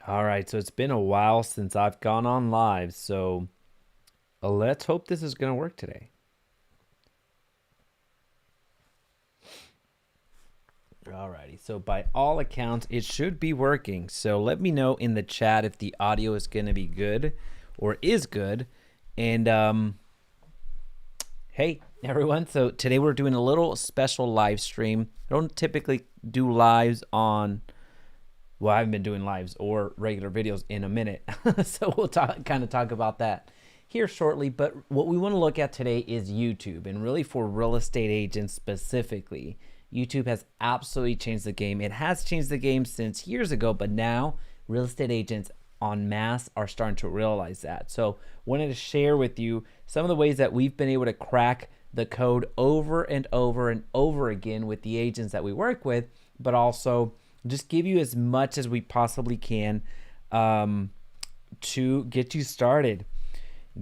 All right, so it's been a while since I've gone on live, so let's hope this is going to work today. Alrighty, so by all accounts, it should be working. So let me know in the chat if the audio is going to be good or is good. And hey, everyone. So today we're doing a little special live stream. I don't typically do lives on, well, I haven't been doing lives or regular videos in a minute. So we'll kind of talk about that here shortly. But what we want to look at today is YouTube, and really for real estate agents specifically. YouTube has absolutely changed the game. It has changed the game since years ago, but now real estate agents en masse are starting to realize that. So wanted to share with you some of the ways that we've been able to crack the code over and over and over again with the agents that we work with, but also just give you as much as we possibly can to get you started.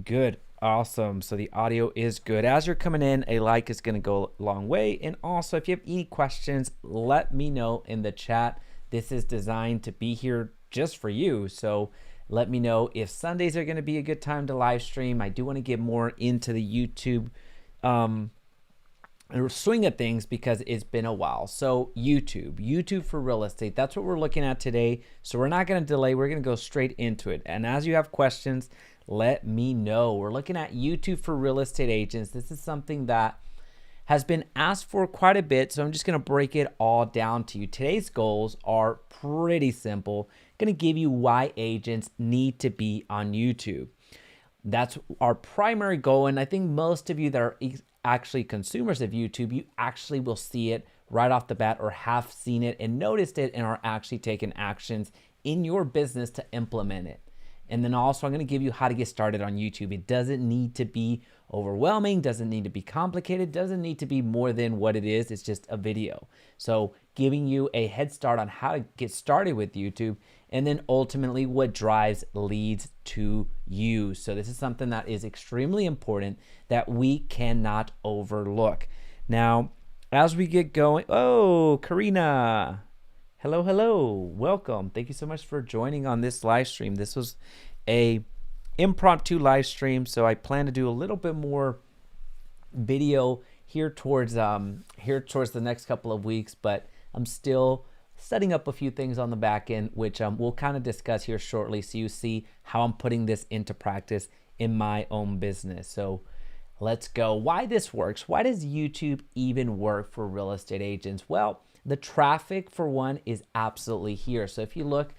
Good. Awesome. So the audio is good. As you're coming in, a like is going to go a long way. And also, if you have any questions, let me know in the chat. This is designed to be here just for you. So let me know if Sundays are going to be a good time to live stream. I do want to get more into the YouTube swing of things because it's been a while. So YouTube for real estate, that's what we're looking at today. So we're not going to delay. We're going to go straight into it. And as you have questions, let me know. We're looking at YouTube for real estate agents. This is something that has been asked for quite a bit, so I'm just going to break it all down to you. Today's goals are pretty simple. I'm going to give you why agents need to be on YouTube. That's our primary goal, and I think most of you that are actually consumers of YouTube, you actually will see it right off the bat or have seen it and noticed it and are actually taking actions in your business to implement it. And then also I'm going to give you how to get started on YouTube. It doesn't need to be overwhelming, doesn't need to be complicated, doesn't need to be more than what it is. It's just a video. So giving you a head start on how to get started with YouTube, and then ultimately what drives leads to you. So this is something that is extremely important that we cannot overlook. Now, as we get going, oh, Karina. Hello, welcome. Thank you so much for joining on this live stream. This was a impromptu live stream, so I plan to do a little bit more video here towards the next couple of weeks, but I'm still setting up a few things on the back end, which we'll kind of discuss here shortly, so you see how I'm putting this into practice in my own business. So let's go. Why this works? Why does YouTube even work for real estate agents? Well, the traffic, for one, is absolutely here. So if you look,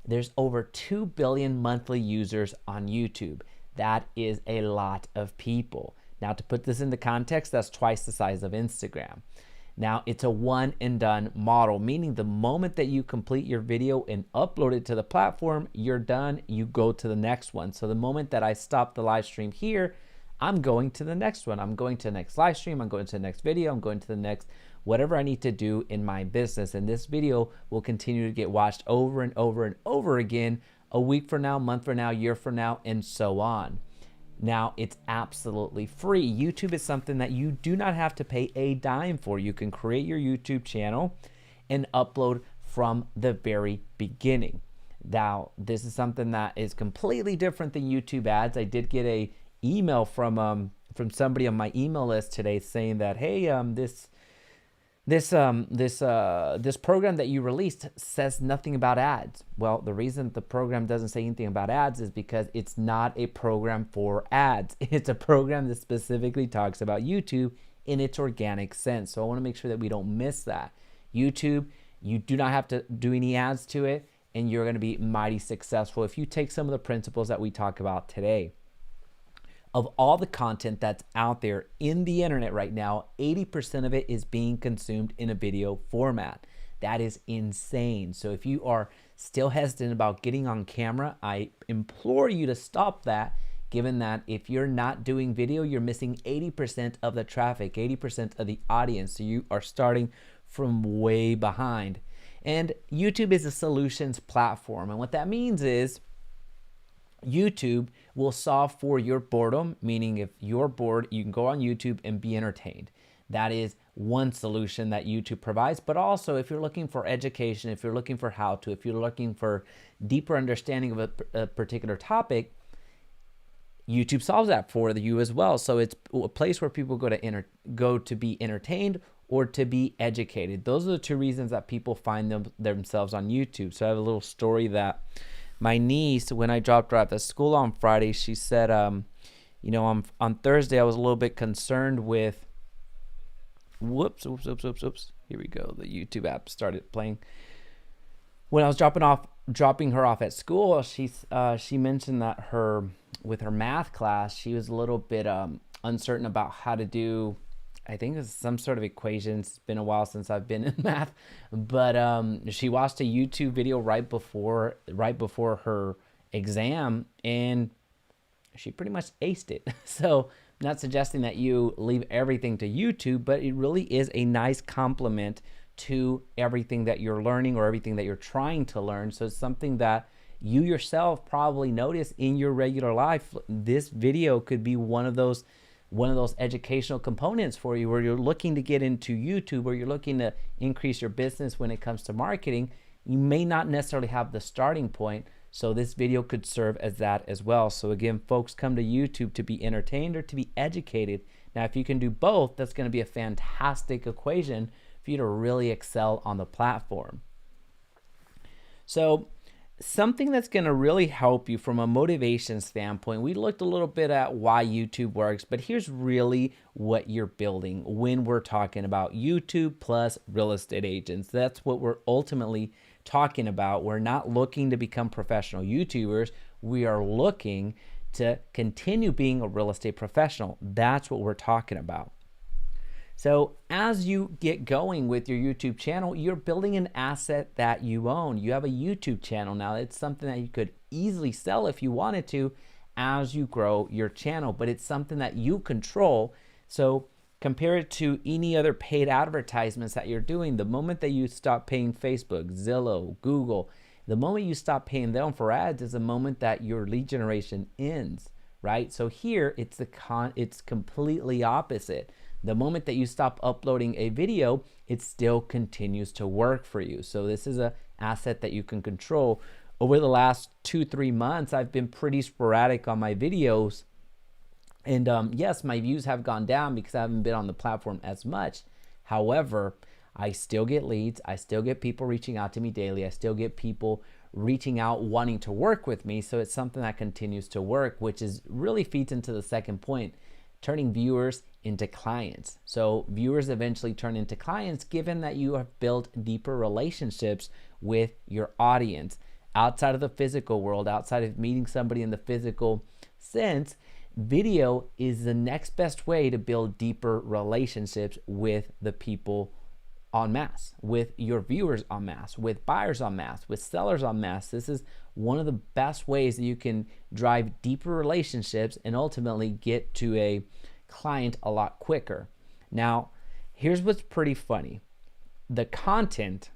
there's over 2 billion monthly users on YouTube. That is a lot of people. Now, to put this into context, that's twice the size of Instagram. Now, it's a one and done model, meaning the moment that you complete your video and upload it to the platform, you're done, you go to the next one. So the moment that I stop the live stream here, I'm going to the next one. I'm going to the next live stream. I'm going to the next video. I'm going to the next whatever I need to do in my business. And this video will continue to get watched over and over and over again, a week from now, month from now, year from now, and so on. Now, it's absolutely free. YouTube is something that you do not have to pay a dime for. You can create your YouTube channel and upload from the very beginning. Now, this is something that is completely different than YouTube ads. I did get a email from somebody on my email list today saying that, hey, this program that you released says nothing about ads. Well, the reason the program doesn't say anything about ads is because it's not a program for ads. It's a program that specifically talks about YouTube in its organic sense. So I want to make sure that we don't miss that. YouTube, you do not have to do any ads to it, and you're going to be mighty successful if you take some of the principles that we talk about today. Of all the content that's out there in the internet right now, 80% of it is being consumed in a video format. That is insane. So if you are still hesitant about getting on camera, I implore you to stop that, given that if you're not doing video, you're missing 80% of the traffic, 80% of the audience. So you are starting from way behind. And YouTube is a solutions platform. And what that means is YouTube will solve for your boredom, meaning if you're bored, you can go on YouTube and be entertained. That is one solution that YouTube provides, but also if you're looking for education, if you're looking for how to, if you're looking for deeper understanding of a particular topic, YouTube solves that for you as well. So it's a place where people go to be entertained or to be educated. Those are the two reasons that people find themselves on YouTube. So I have a little story that my niece, when I dropped her off at school on Friday, she said, you know, on Thursday I was a little bit concerned with, whoops. Here we go. The YouTube app started playing. When I was dropping her off at school, she mentioned that with her math class, she was a little bit uncertain about how to do, I think it's some sort of equations. It's been a while since I've been in math, but she watched a YouTube video right before her exam, and she pretty much aced it. So I'm not suggesting that you leave everything to YouTube, but it really is a nice complement to everything that you're learning or everything that you're trying to learn. So it's something that you yourself probably notice in your regular life. This video could be one of those educational components for you, where you're looking to get into YouTube, or you're looking to increase your business when it comes to marketing. You may not necessarily have the starting point, so this video could serve as that as well. So again, folks come to YouTube to be entertained or to be educated. Now, if you can do both, that's going to be a fantastic equation for you to really excel on the platform. So something that's going to really help you from a motivation standpoint, we looked a little bit at why YouTube works, but here's really what you're building when we're talking about YouTube plus real estate agents. That's what we're ultimately talking about. We're not looking to become professional YouTubers. We are looking to continue being a real estate professional. That's what we're talking about. So as you get going with your YouTube channel, you're building an asset that you own. You have a YouTube channel now. It's something that you could easily sell if you wanted to as you grow your channel, but it's something that you control. So compare it to any other paid advertisements that you're doing. The moment that you stop paying Facebook, Zillow, Google, the moment you stop paying them for ads is the moment that your lead generation ends, right? So here it's completely opposite. The moment that you stop uploading a video, it still continues to work for you. So this is an asset that you can control. Over the last 2-3 months, I've been pretty sporadic on my videos. And yes, my views have gone down because I haven't been on the platform as much. However, I still get leads. I still get people reaching out to me daily. I still get people reaching out wanting to work with me. So it's something that continues to work, which is really feeds into the second point, turning viewers into clients. So viewers eventually turn into clients, given that you have built deeper relationships with your audience outside of the physical world, outside of meeting somebody in the physical sense. Video is the next best way to build deeper relationships with the people en masse, with your viewers en masse, with buyers en masse, with sellers en masse. This is one of the best ways that you can drive deeper relationships and ultimately get to a client a lot quicker. Now, here's what's pretty funny. The content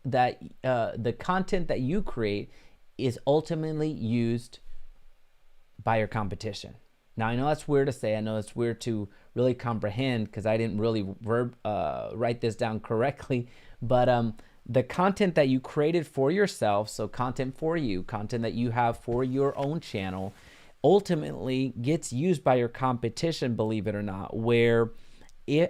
that you create is ultimately used by your competition. Now, I know that's weird to say. I know it's weird to really comprehend because I didn't really write this down correctly. But the content that you created for yourself, so content for you, content that you have for your own channel, ultimately gets used by your competition, believe it or not, where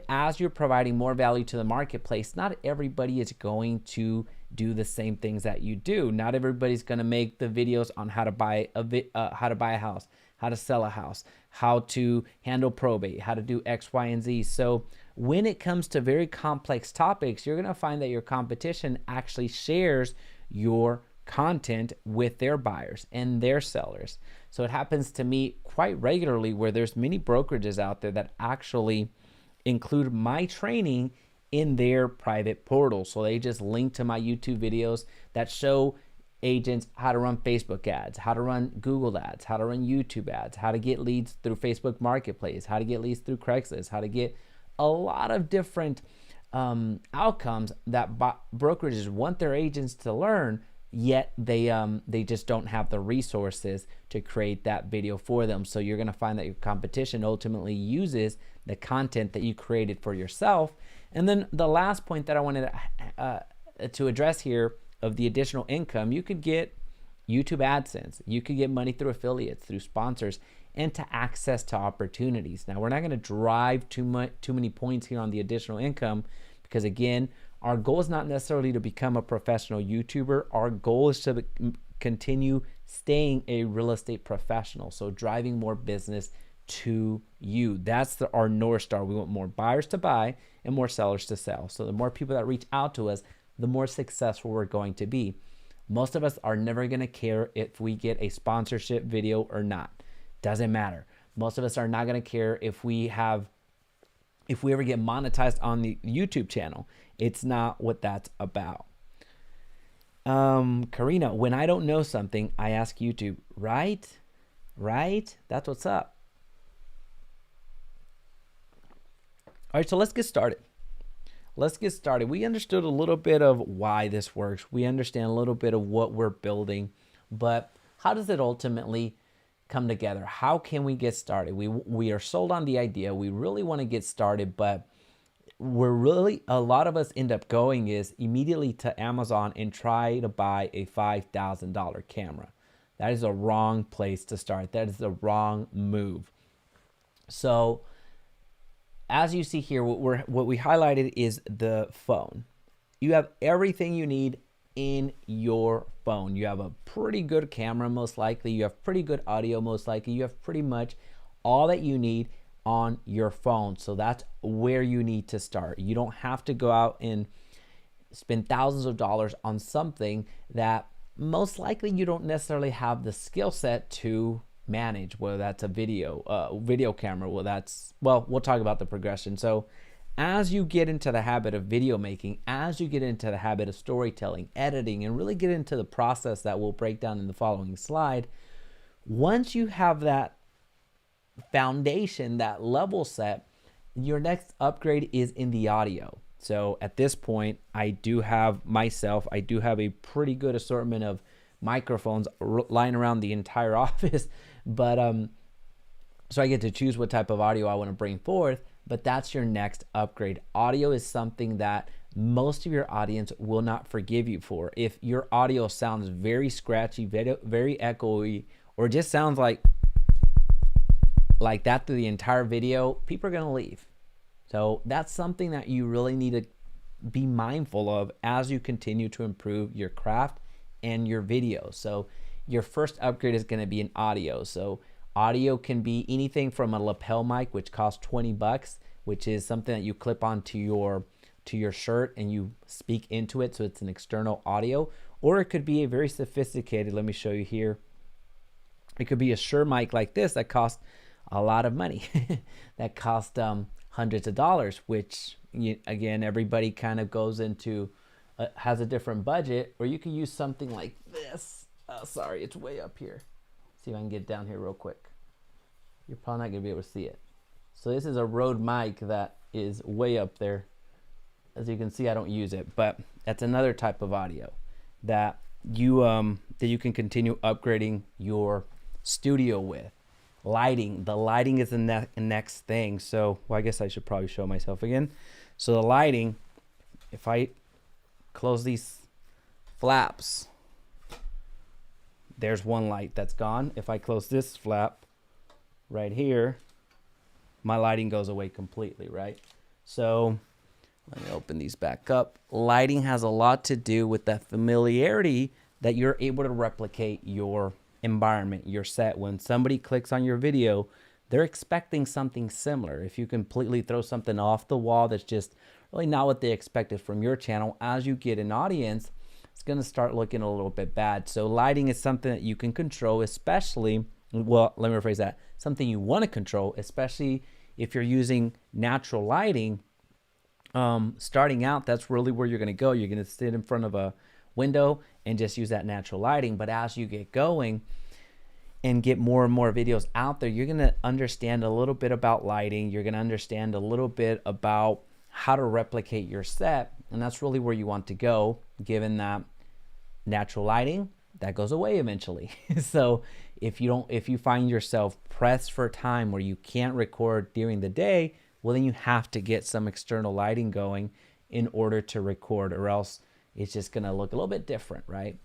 as you're providing more value to the marketplace, not everybody is going to do the same things that you do. Not everybody's going to make the videos on how to buy a house, how to sell a house, how to handle probate, how to do X, Y, and Z. So when it comes to very complex topics, you're going to find that your competition actually shares your content with their buyers and their sellers. So it happens to me quite regularly where there's many brokerages out there that actually include my training in their private portal. So they just link to my YouTube videos that show agents how to run Facebook ads, how to run Google ads, how to run YouTube ads, how to get leads through Facebook Marketplace, how to get leads through Craigslist, how to get a lot of different outcomes that brokerages want their agents to learn, yet they just don't have the resources to create that video for them. So you're going to find that your competition ultimately uses the content that you created for yourself. And then the last point that I wanted to address here of the additional income, you could get YouTube AdSense. You could get money through affiliates, through sponsors, and to access to opportunities. Now, we're not going to drive too many points here on the additional income because, again, our goal is not necessarily to become a professional YouTuber. Our goal is to continue staying a real estate professional, so driving more business to you. That's our North Star. We want more buyers to buy and more sellers to sell. So the more people that reach out to us, the more successful we're going to be. Most of us are never going to care if we get a sponsorship video or not. Doesn't matter. Most of us are not going to care if we ever get monetized on the YouTube channel. It's not what that's about. Karina, when I don't know something, I ask YouTube, right? Right? That's what's up. All right, so let's get started. We understood a little bit of why this works. We understand a little bit of what we're building, but how does it ultimately come together? How can we get started? We are sold on the idea. We really want to get started, but a lot of us end up going is immediately to Amazon and try to buy a $5,000 camera. That is a wrong place to start. That is the wrong move. So as you see here, what we highlighted is the phone. You have everything you need in your phone. You have a pretty good camera, most likely. You have pretty good audio, most likely. You have pretty much all that you need on your phone. So that's where you need to start. You don't have to go out and spend thousands of dollars on something that most likely you don't necessarily have the skill set to manage, whether that's a video camera, we'll talk about the progression. So as you get into the habit of video making, as you get into the habit of storytelling, editing, and really get into the process that we'll break down in the following slide, once you have that foundation, that level set, your next upgrade is in the audio. So at this point, I do have a pretty good assortment of microphones lying around the entire office, but so I get to choose what type of audio I want to bring forth. But that's your next upgrade. Audio is something that most of your audience will not forgive you for. If your audio sounds very scratchy, very echoey, or just sounds like that through the entire video, people are going to leave. So that's something that you really need to be mindful of as you continue to improve your craft and your video. So your first upgrade is going to be in audio. So audio can be anything from a lapel mic, which costs $20, which is something that you clip onto your shirt and you speak into it. So it's an external audio, or it could be a very sophisticated, let me show you here. It could be a Shure mic like this that costs a lot of money. That cost hundreds of dollars, which again, everybody kind of goes into, has a different budget. Or you can use something like this. Sorry, it's way up here. See if I can get down here real quick. You're probably not gonna be able to see it. So this is a Rode mic that is way up there. As you can see, I don't use it, but that's another type of audio that you can continue upgrading your studio with. Lighting. The lighting is the next thing. So, I guess I should probably show myself again. So the lighting, if I close these flaps, there's one light that's gone. If I close this flap right here, my lighting goes away completely, right? So let me open these back up. Lighting has a lot to do with that familiarity that you're able to replicate your environment, your set. When somebody clicks on your video, they're expecting something similar. If you completely throw something off the wall that's just really not what they expected from your channel, as you get an audience, it's going to start looking a little bit bad. So lighting is something that you can control, especially, well, let me rephrase that, something you want to control, especially if you're using natural lighting. Starting out, that's really where you're going to go. You're going to sit in front of a window and just use that natural lighting. But as you get going and get more and more videos out there, you're going to understand a little bit about lighting. You're going to understand a little bit about how to replicate your set. And that's really where you want to go, given that natural lighting, that goes away eventually. So if you find yourself pressed for time where you can't record during the day, well, then you have to get some external lighting going in order to record, or else it's just going to look a little bit different, right?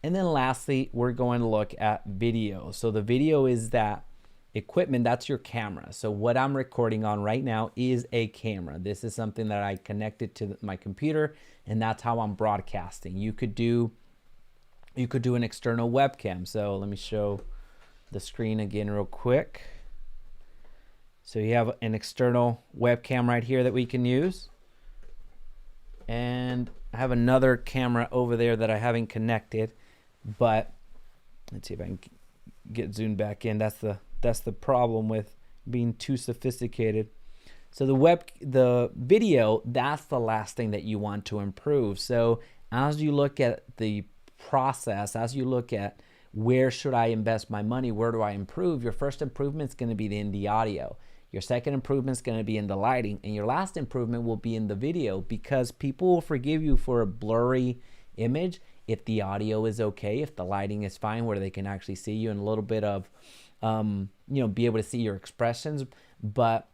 And then lastly, we're going to look at video. So the video is that equipment, that's your camera. So what I'm recording on right now is a camera. This is something that I connected to my computer, and that's how I'm broadcasting. You could do an external webcam. So let me show the screen again real quick. So you have an external webcam right here that we can use. And I have another camera over there that I haven't connected, but let's see if I can get zoomed back in. That's the problem with being too sophisticated. So the video, that's the last thing that you want to improve. So as you look at the process, as you look at where should I invest my money, where do I improve, your first improvement is going to be in the audio. Your second improvement is going to be in the lighting, and your last improvement will be in the video, because people will forgive you for a blurry image if the audio is okay, if the lighting is fine, where they can actually see you and a little bit of, be able to see your expressions. But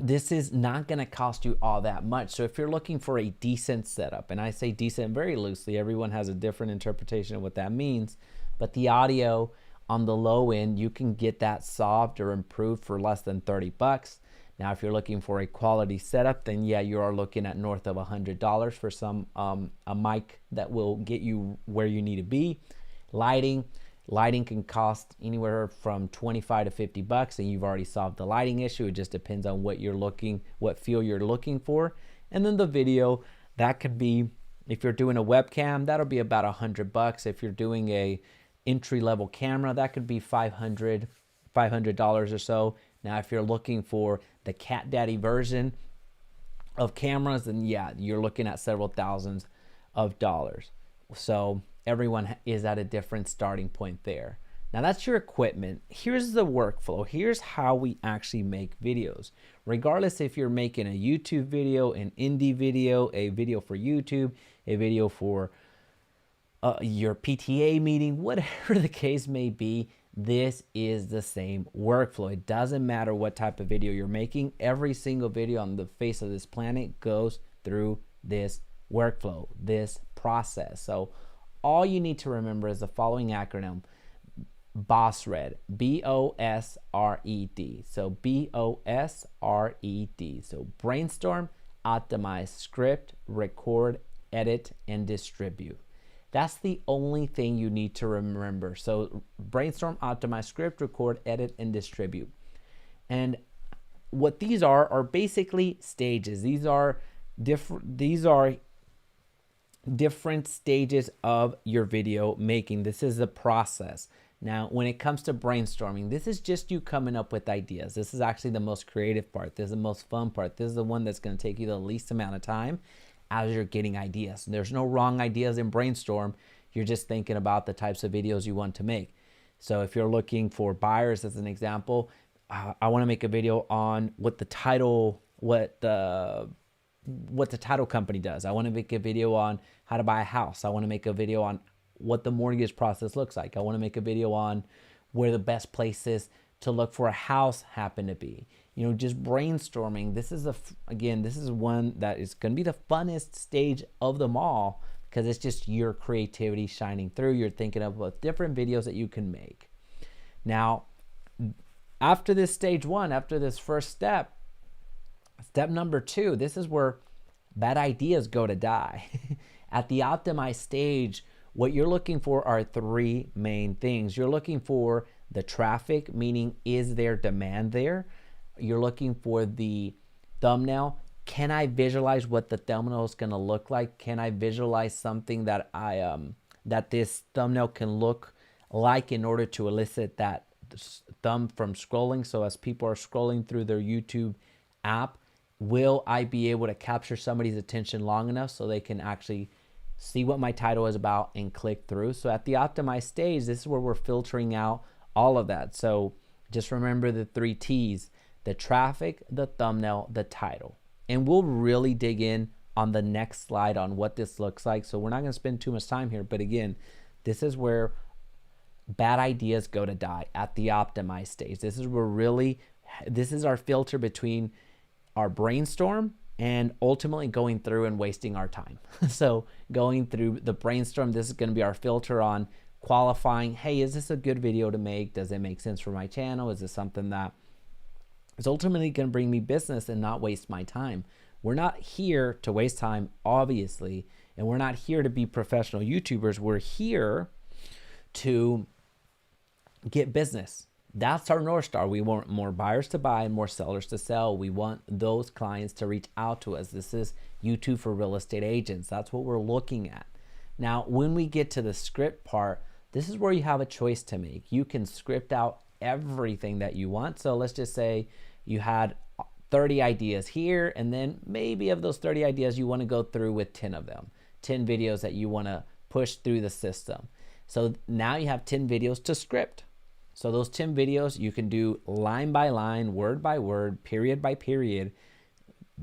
this is not going to cost you all that much. So if you're looking for a decent setup, and I say decent very loosely, everyone has a different interpretation of what that means, but the audio on the low end, you can get that solved or improved for less than 30 bucks. Now, if you're looking for a quality setup, then yeah, you are looking at north of $100 for some a mic that will get you where you need to be. Lighting can cost anywhere from 25 to 50 bucks, and you've already solved the lighting issue. It just depends on what feel you're looking for. And then the video, that could be, if you're doing a webcam, that'll be about 100 bucks. If you're doing a entry-level camera, that could be $500 or so. Now, if you're looking for the cat daddy version of cameras, then yeah, you're looking at several thousands of dollars. So everyone is at a different starting point there. Now, that's your equipment. Here's the workflow. Here's how we actually make videos. Regardless if you're making a YouTube video, an indie video, a video for YouTube, a video for your PTA meeting, whatever the case may be, this is the same workflow. It doesn't matter what type of video you're making. Every single video on the face of this planet goes through this workflow, this process. So all you need to remember is the following acronym: BOSRED, B-O-S-R-E-D. So B-O-S-R-E-D. So brainstorm, optimize, script, record, edit, and distribute. That's the only thing you need to remember. So brainstorm, optimize, script, record, edit, and distribute. And what these are basically stages. These are different stages of your video making. This is the process. Now, when it comes to brainstorming, this is just you coming up with ideas. This is actually the most creative part. This is the most fun part. This is the one that's going to take you the least amount of time as you're getting ideas. There's no wrong ideas in brainstorm. You're just thinking about the types of videos you want to make. So if you're looking for buyers, as an example, I want to make a video on what the title company does. I want to make a video on how to buy a house. I want to make a video on what the mortgage process looks like. I want to make a video on where the best places to look for a house happen to be. Just brainstorming. This is one that is going to be the funnest stage of them all, because it's just your creativity shining through. You're thinking of different videos that you can make. Now, after this stage one, after this first step number 2, this is where bad ideas go to die. At the optimized stage, what you're looking for are 3 main things. You're looking for the traffic, meaning is there demand there? You're looking for the thumbnail. Can I visualize what the thumbnail is going to look like? Can I visualize something that that this thumbnail can look like in order to elicit that thumb from scrolling? So as people are scrolling through their YouTube app, will I be able to capture somebody's attention long enough so they can actually see what my title is about and click through? So at the optimized stage, this is where we're filtering out all of that. So just remember the 3 T's: the traffic, the thumbnail, the title. And we'll really dig in on the next slide on what this looks like. So we're not going to spend too much time here. But again, this is where bad ideas go to die, at the optimized stage. This is our filter between our brainstorm and ultimately going through and wasting our time. So going through the brainstorm, this is going to be our filter on qualifying, hey, is this a good video to make? Does it make sense for my channel? Is this something that is ultimately going to bring me business and not waste my time? We're not here to waste time, obviously, and we're not here to be professional YouTubers. We're here to get business. That's our North Star. We want more buyers to buy and more sellers to sell. We want those clients to reach out to us. This is YouTube for real estate agents. That's what we're looking at. Now, when we get to the script part, this is where you have a choice to make. You can script out everything that you want. So let's just say you had 30 ideas here, and then maybe of those 30 ideas, you want to go through with 10 of them, 10 videos that you want to push through the system. So now you have 10 videos to script. So those 10 videos, you can do line by line, word by word, period by period,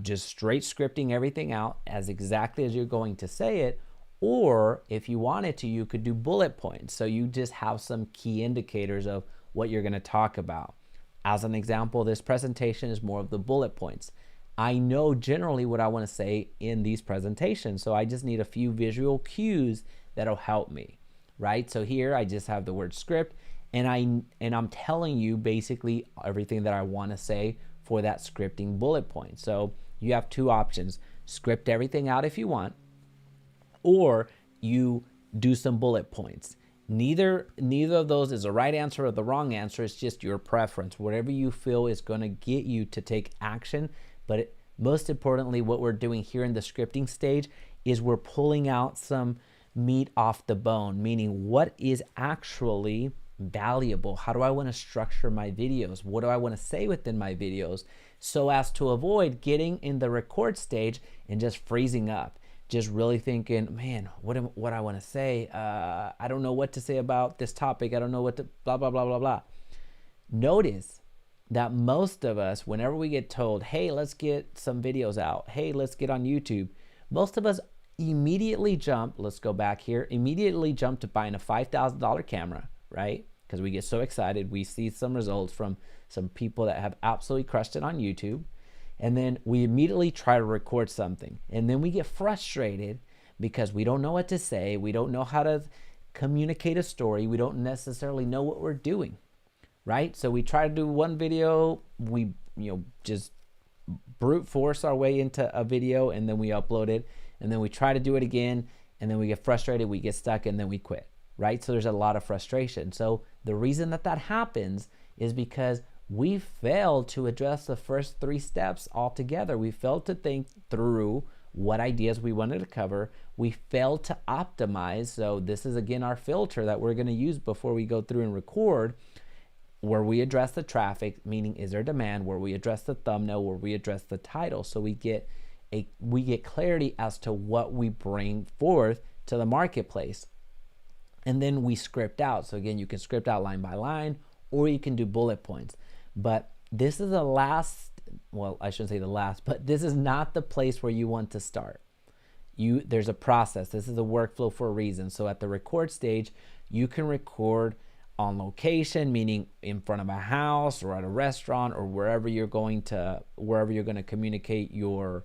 just straight scripting everything out as exactly as you're going to say it. Or if you wanted to, you could do bullet points. So you just have some key indicators of what you're going to talk about. As an example, this presentation is more of the bullet points. I know generally what I want to say in these presentations, so I just need a few visual cues that'll help me, right? So here I just have the word script, and I'm telling you basically everything that I want to say for that scripting bullet point. So you have two options: script everything out if you want, or you do some bullet points. Neither of those is the right answer or the wrong answer. It's just your preference, whatever you feel is going to get you to take action. But most importantly, what we're doing here in the scripting stage is we're pulling out some meat off the bone, meaning what is actually valuable. How do I want to structure my videos? What do I want to say within my videos, so as to avoid getting in the record stage and just freezing up, just really thinking, man, what I want to say, I don't know what to say about this topic, I don't know what to blah blah blah blah blah. Notice that most of us, whenever we get told, hey, let's get some videos out, hey, let's get on YouTube, most of us immediately jump, let's go back here, immediately jump to buying a $5,000 camera, right? Because we get so excited. We see some results from some people that have absolutely crushed it on YouTube. And then we immediately try to record something. And then we get frustrated because we don't know what to say. We don't know how to communicate a story. We don't necessarily know what we're doing, right? So we try to do one video. We, just brute force our way into a video, and then we upload it. And then we try to do it again. And then we get frustrated. We get stuck, and then we quit. Right? So there's a lot of frustration. So the reason that happens is because we failed to address the first 3 steps altogether. We failed to think through what ideas we wanted to cover. We failed to optimize. So this is again our filter that we're going to use before we go through and record, where we address the traffic, meaning is there demand, where we address the thumbnail, where we address the title. So we get clarity as to what we bring forth to the marketplace. And then we script out. So again, you can script out line by line, or you can do bullet points. But this is the last, well, I shouldn't say the last, but this is not the place where you want to start. There's a process. This is a workflow for a reason. So at the record stage, you can record on location, meaning in front of a house or at a restaurant or wherever you're going to communicate your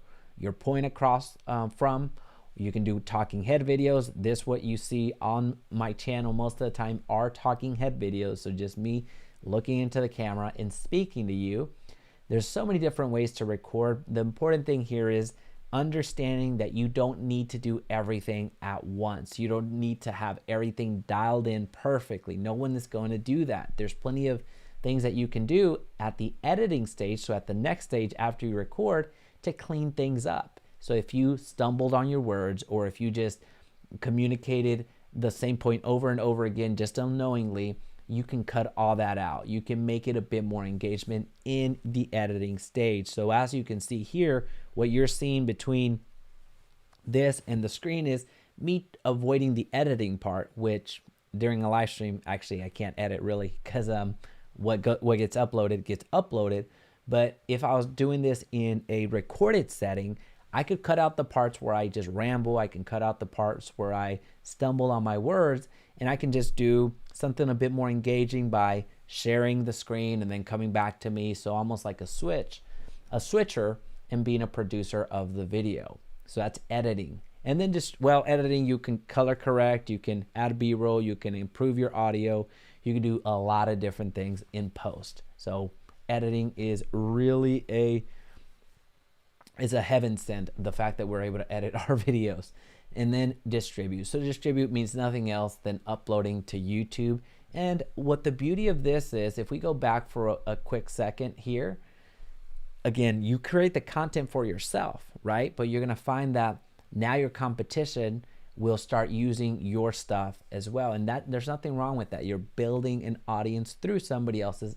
point across from. You can do talking head videos. What you see on my channel most of the time are talking head videos. So just me looking into the camera and speaking to you. There's so many different ways to record. The important thing here is understanding that you don't need to do everything at once. You don't need to have everything dialed in perfectly. No one is going to do that. There's plenty of things that you can do at the editing stage. So at the next stage after you record, to clean things up. So if you stumbled on your words, or if you just communicated the same point over and over again just unknowingly, you can cut all that out. You can make it a bit more engagement in the editing stage. So as you can see here, what you're seeing between this and the screen is me avoiding the editing part, which during a live stream, actually I can't edit really, because what gets uploaded. But if I was doing this in a recorded setting, I could cut out the parts where I just ramble. I can cut out the parts where I stumble on my words, and I can just do something a bit more engaging by sharing the screen and then coming back to me. So almost like a switcher and being a producer of the video. So that's editing. And then just, well, editing, you can color correct, you can add B-roll, you can improve your audio, you can do a lot of different things in post. So editing is really a heaven sent, the fact that we're able to edit our videos. And then distribute. So distribute means nothing else than uploading to YouTube. And what the beauty of this is, if we go back for a quick second here, again, you create the content for yourself, right? But you're going to find that now your competition will start using your stuff as well. And that there's nothing wrong with that. You're building an audience through somebody else's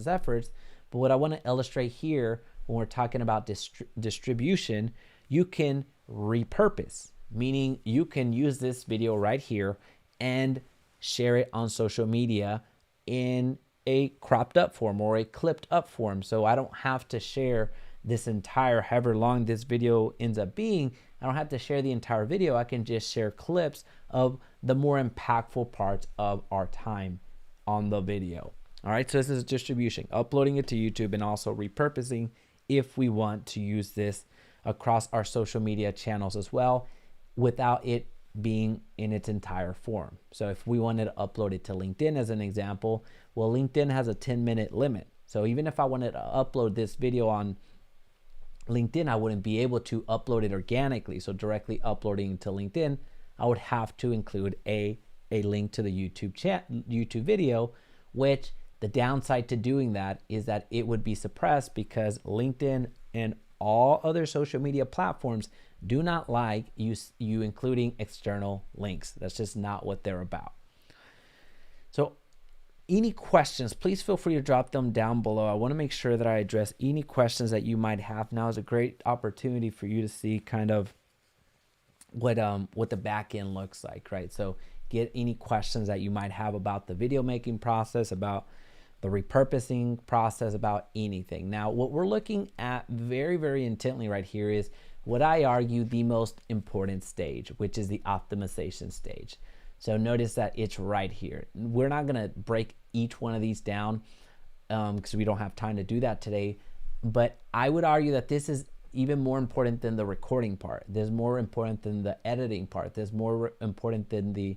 efforts. But what I want to illustrate here when we're talking about distribution, you can repurpose, meaning you can use this video right here and share it on social media in a cropped up form or a clipped up form. So I don't have to share this entire, however long this video ends up being, I don't have to share the entire video. I can just share clips of the more impactful parts of our time on the video. All right, so this is distribution, uploading it to YouTube and also repurposing if we want to use this across our social media channels as well without it being in its entire form. So if we wanted to upload it to LinkedIn as an example, well, LinkedIn has a 10-minute limit. So even if I wanted to upload this video on LinkedIn, I wouldn't be able to upload it organically. So directly uploading to LinkedIn, I would have to include a link to the YouTube video, which the downside to doing that is that it would be suppressed because LinkedIn and all other social media platforms do not like you including external links. That's just not what they're about. So any questions, please feel free to drop them down below. I want to make sure that I address any questions that you might have. Now is a great opportunity for you to see kind of what the back end looks like, right? So get any questions that you might have about the video making process, about the repurposing process, about anything. Now, what we're looking at very, very intently right here is what I argue the most important stage, which is the optimization stage. So notice that it's right here. We're not gonna break each one of these down because we don't have time to do that today. But I would argue that this is even more important than the recording part. There's more important than the editing part. There's more important than the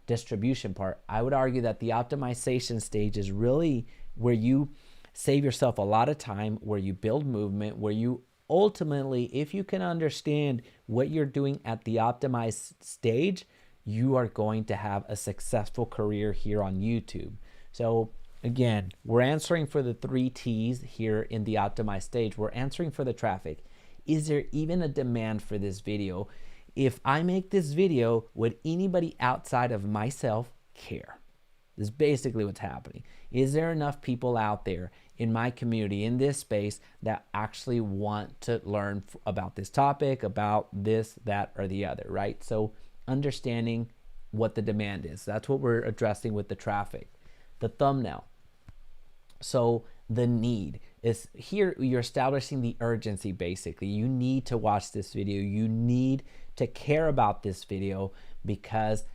distribution part. I would argue that the optimization stage is really where you save yourself a lot of time, where you build movement, where you ultimately, if you can understand what you're doing at the optimized stage, you are going to have a successful career here on YouTube. So again, we're answering for the 3 T's here in the optimized stage. We're answering for the traffic. Is there even a demand for this video? If I make this video, would anybody outside of myself care? This is basically what's happening. Is there enough people out there in my community, in this space, that actually want to learn about this topic, about this, that, or the other, right? So understanding what the demand is. That's what we're addressing with the traffic. The thumbnail. So the need is here. You're establishing the urgency. Basically, you need to watch this video. You need to care about this video because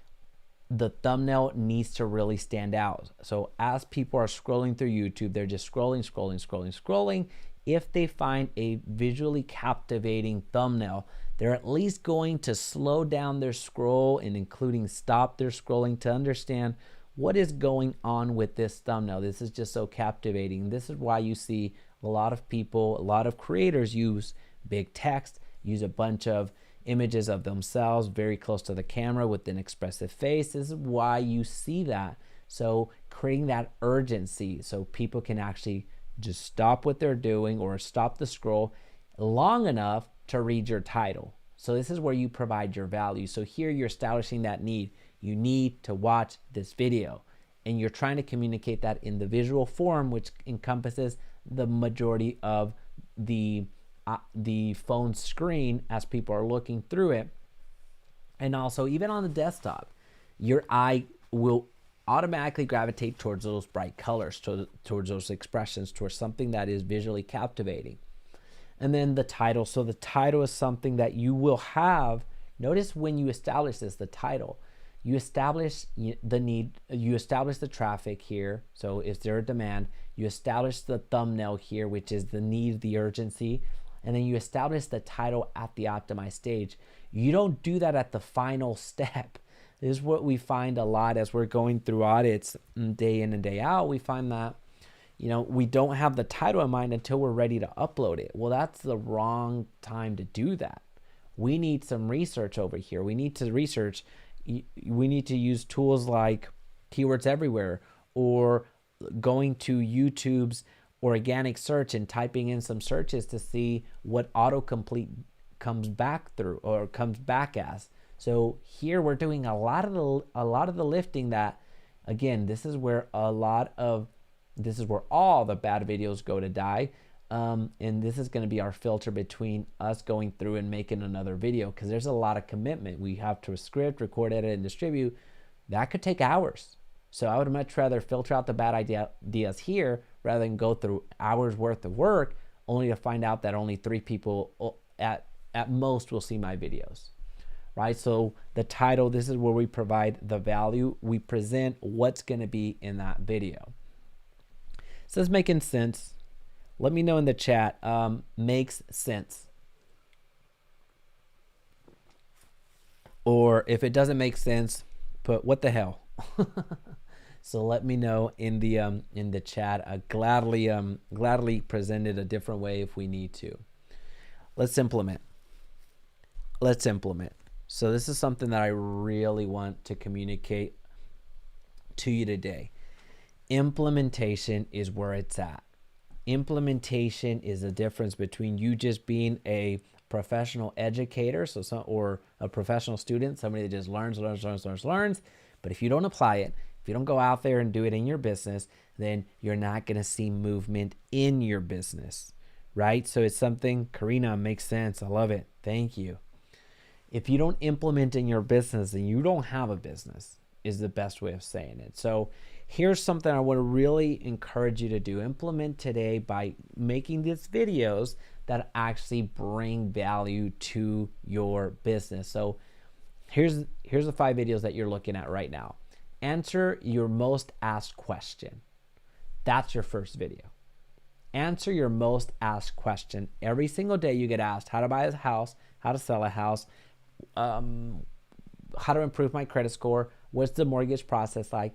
the thumbnail needs to really stand out. So as people are scrolling through YouTube, they're just scrolling. If they find a visually captivating thumbnail, they're at least going to slow down their scroll and including stop their scrolling to understand what is going on with this thumbnail. This is just so captivating. This is why you see a lot of people, a lot of creators use big text, use a bunch of images of themselves very close to the camera with an expressive face. This is why you see that. So creating that urgency so people can actually just stop what they're doing or stop the scroll long enough to read your title. So this is where you provide your value. So here you're establishing that need. You need to watch this video. And you're trying to communicate that in the visual form, which encompasses the majority of the phone screen as people are looking through it. And also, even on the desktop, your eye will automatically gravitate towards those bright colors, towards those expressions, towards something that is visually captivating. And then the title. So the title is something that you will have. Notice when you establish this, the title, you establish the need, you establish the traffic here. So is there a demand? You establish the thumbnail here, which is the need, the urgency, and then you establish the title at the optimized stage. You don't do that at the final step. This is what we find a lot as we're going through audits day in and day out. We find that, we don't have the title in mind until we're ready to upload it. Well, that's the wrong time to do that. We need some research over here. We need to research. We need to use tools like Keywords Everywhere, or going to YouTube's organic search and typing in some searches to see what autocomplete comes back through or comes back as. So here we're doing a lot of the lifting. That, again, this is where all the bad videos go to die. And this is going to be our filter between us going through and making another video, because there's a lot of commitment. We have to script, record, edit, and distribute. That could take hours. So I would much rather filter out the bad ideas here rather than go through hours worth of work only to find out that only 3 people at most will see my videos, right? So the title, this is where we provide the value. We present what's going to be in that video. So it's making sense. Let me know in the chat, makes sense. Or if it doesn't make sense, put what the hell. So let me know in the chat. I gladly present it a different way if we need to. Let's implement. So this is something that I really want to communicate to you today. Implementation is where it's at. Implementation is the difference between you just being a professional educator, or a professional student, somebody that just learns. But if you don't apply it, if you don't go out there and do it in your business, then you're not going to see movement in your business, right? So it's something, Karina, makes sense. I love it. Thank you. If you don't implement in your business, then you don't have a business, is the best way of saying it. So here's something I want to really encourage you to do. Implement today by making these videos that actually bring value to your business. So here's the 5 videos that you're looking at right now. Answer your most asked question. That's your first video. Answer your most asked question. Every single day you get asked how to buy a house, how to sell a house, how to improve my credit score, what's the mortgage process like.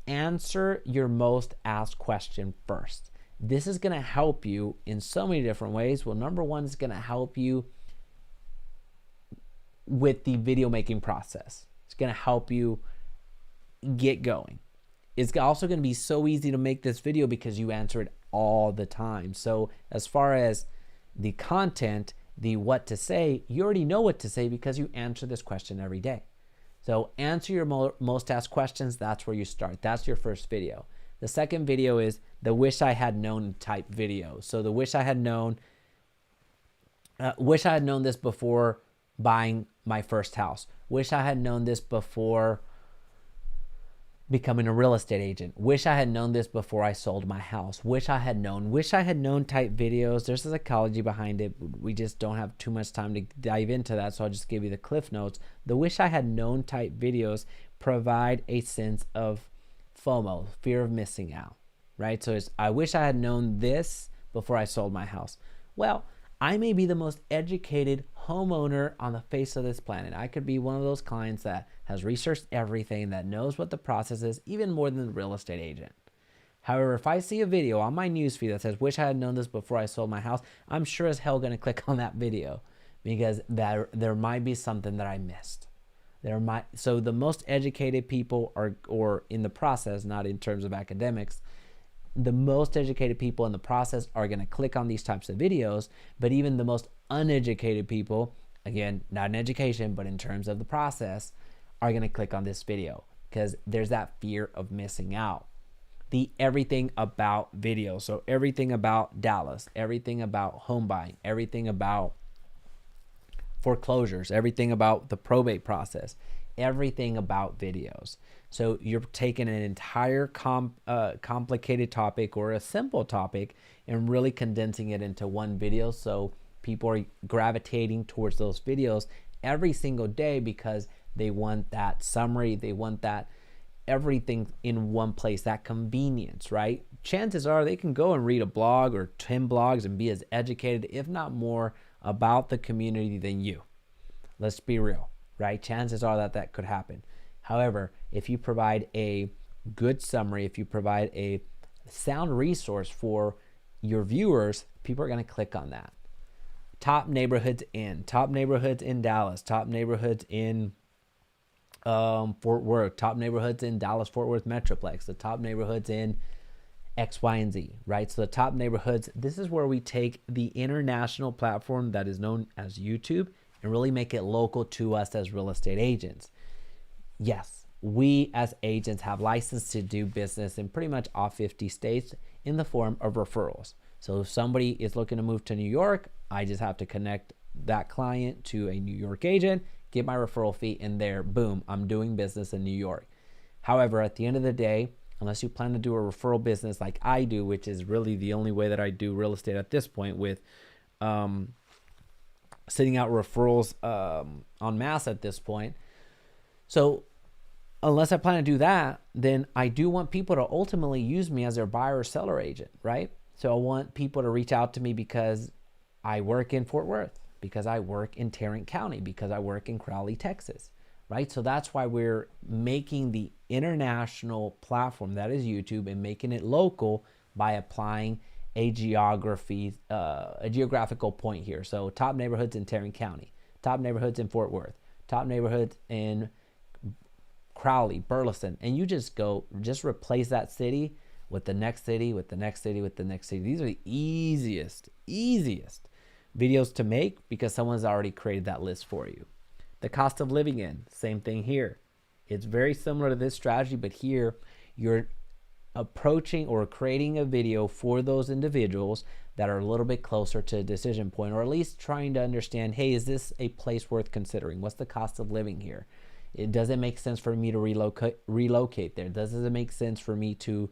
Answer your most asked question first. This is going to help you in so many different ways. Well, number one, is going to help you with the video making process. It's going to help you get going. It's also going to be so easy to make this video because you answer it all the time. So as far as the content, the what to say, you already know what to say because you answer this question every day. So answer your most asked questions. That's where you start. That's your first video. The second video is the wish I had known type video. So the wish I had known this before buying my first house. Wish I had known this before becoming a real estate agent. Wish I had known this before I sold my house. Wish I had known type videos. There's a psychology behind it. We just don't have too much time to dive into that, so I'll just give you the cliff notes. The wish I had known type videos provide a sense of FOMO, fear of missing out, right? So it's, I wish I had known this before I sold my house. Well, I may be the most educated homeowner on the face of this planet. I could be one of those clients that has researched everything, that knows what the process is, even more than the real estate agent. However, if I see a video on my newsfeed that says, wish I had known this before I sold my house, I'm sure as hell going to click on that video because there might be something that I missed. So the most educated people are, or in the process, not in terms of academics, the most educated people in the process are going to click on these types of videos, but even the most uneducated people, again, not in education, but in terms of the process, are going to click on this video because there's that fear of missing out. The everything about video. So everything about Dallas, everything about home buying, everything about foreclosures, everything about the probate process, everything about videos. So you're taking an entire complicated topic or a simple topic and really condensing it into one video. So people are gravitating towards those videos every single day because they want that summary. They want that everything in one place, that convenience, right? chances are they can go and read a blog or 10 blogs and be as educated, if not more, about the community than you. Let's be real, right? Chances are that that could happen. However, if you provide a good summary, if you provide a sound resource for your viewers, people are going to click on that. Top neighborhoods in Dallas, top neighborhoods in Fort Worth, top neighborhoods in Dallas, Fort Worth Metroplex, the top neighborhoods in X, Y, and Z, right? So the top neighborhoods, this is where we take the international platform that is known as YouTube and really make it local to us as real estate agents. Yes, we as agents have license to do business in pretty much all 50 states in the form of referrals. So if somebody is looking to move to New York, I just have to connect that client to a New York agent, get my referral fee, and there, boom, I'm doing business in New York. However, at the end of the day, unless you plan to do a referral business like I do, which is really the only way that I do real estate at this point, with sending out referrals en masse at this point. So unless I plan to do that, then I do want people to ultimately use me as their buyer or seller agent, right? So I want people to reach out to me because I work in Fort Worth, because I work in Tarrant County, because I work in Crowley, Texas, right? So that's why we're making the international platform that is YouTube and making it local by applying a geographical point here. So top neighborhoods in Tarrant County, top neighborhoods in Fort Worth, top neighborhoods in Crowley, Burleson, and you just replace that city with the next city, with the next city, with the next city. These are the easiest videos to make because someone's already created that list for you. The cost of living in, same thing here. It's very similar to this strategy, but here you're approaching or creating a video for those individuals that are a little bit closer to a decision point, or at least trying to understand, hey, is this a place worth considering? What's the cost of living here? Does it make sense for me to relocate there? Does it make sense for me to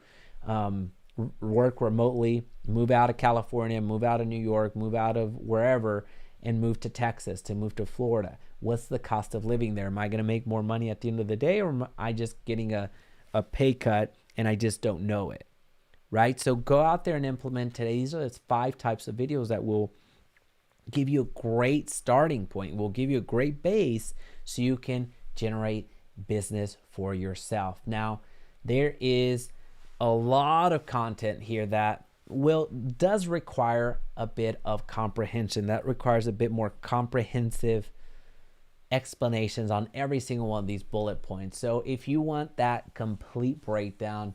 work remotely, move out of California, move out of New York, move out of wherever, and move to Texas, to move to Florida? What's the cost of living there? Am I going to make more money at the end of the day, or am I just getting a pay cut and I just don't know it, right? So go out there and implement today. These are 5 types of videos that will give you a great starting point, will give you a great base so you can generate business for yourself. Now, there is a lot of content here that does require a bit of comprehension. That requires a bit more comprehensive explanations on every single one of these bullet points. So if you want that complete breakdown,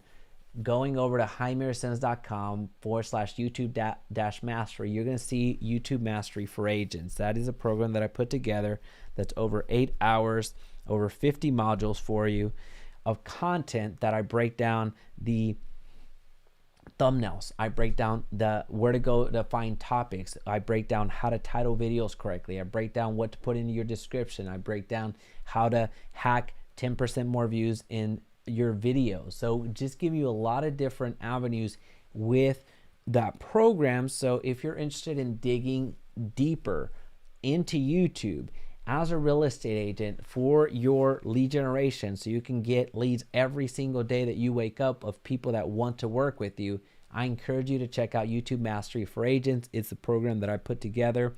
going over to jaimeresendiz.com/YouTube-mastery, you're going to see YouTube Mastery for Agents. That is a program that I put together that's over 8 hours, over 50 modules for you of content that I break down the thumbnails. I break down where to go to find topics. I break down how to title videos correctly. I break down what to put into your description. I break down how to hack 10% more views in your videos. So just give you a lot of different avenues with that program. So if you're interested in digging deeper into YouTube as a real estate agent for your lead generation, so you can get leads every single day that you wake up of people that want to work with you, I encourage you to check out YouTube Mastery for Agents. It's a program that I put together,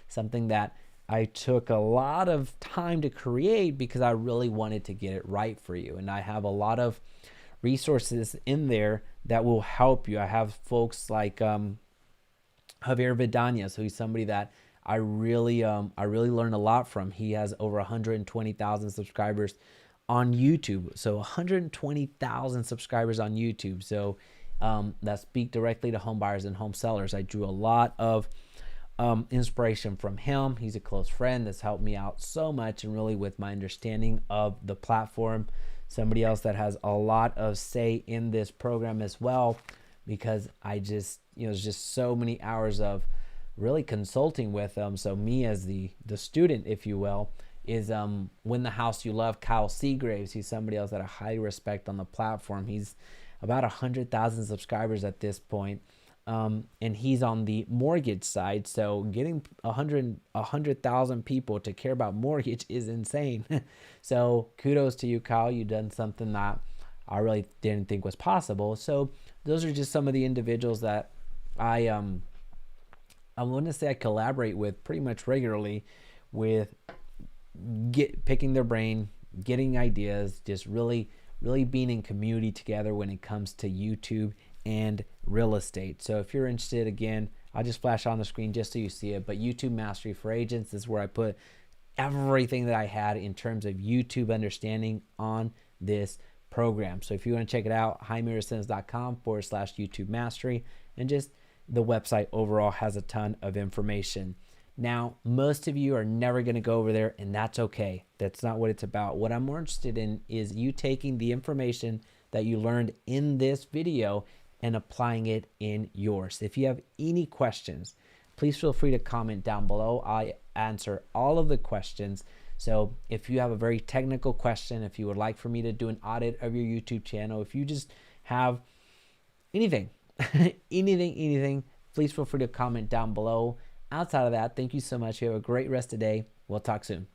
something that I took a lot of time to create because I really wanted to get it right for you. And I have a lot of resources in there that will help you. I have folks like Javier Vidania, so he's somebody that I really learned a lot from. He has over 120,000 subscribers on YouTube. So 120,000 subscribers on YouTube. So that speak directly to home buyers and home sellers. I drew a lot of inspiration from him. He's a close friend that's helped me out so much, and really with my understanding of the platform. Somebody else that has a lot of say in this program as well, because I just, there's just so many hours of really consulting with them. So me as the student, if you will, is Win the House You Love, Kyle Seagraves. He's somebody else that I highly respect on the platform. He's about 100,000 subscribers at this point. And he's on the mortgage side. So getting 100,000 people to care about mortgage is insane. So kudos to you, Kyle. You've done something that I really didn't think was possible. So those are just some of the individuals that I want to say I collaborate with pretty much regularly, with picking their brain, getting ideas, just really being in community together when it comes to YouTube and real estate. So if you're interested, again, I'll just flash on the screen just so you see it. But YouTube Mastery for Agents is where I put everything that I had in terms of YouTube understanding on this program. So if you want to check it out, JaimeResendiz.com/YouTube Mastery, and just the website overall has a ton of information. Now, most of you are never going to go over there, and that's okay. That's not what it's about. What I'm more interested in is you taking the information that you learned in this video and applying it in yours. If you have any questions, please feel free to comment down below. I answer all of the questions. So if you have a very technical question, if you would like for me to do an audit of your YouTube channel, if you just have anything, anything, please feel free to comment down below. Outside of that, thank you so much. You have a great rest of the day. We'll talk soon.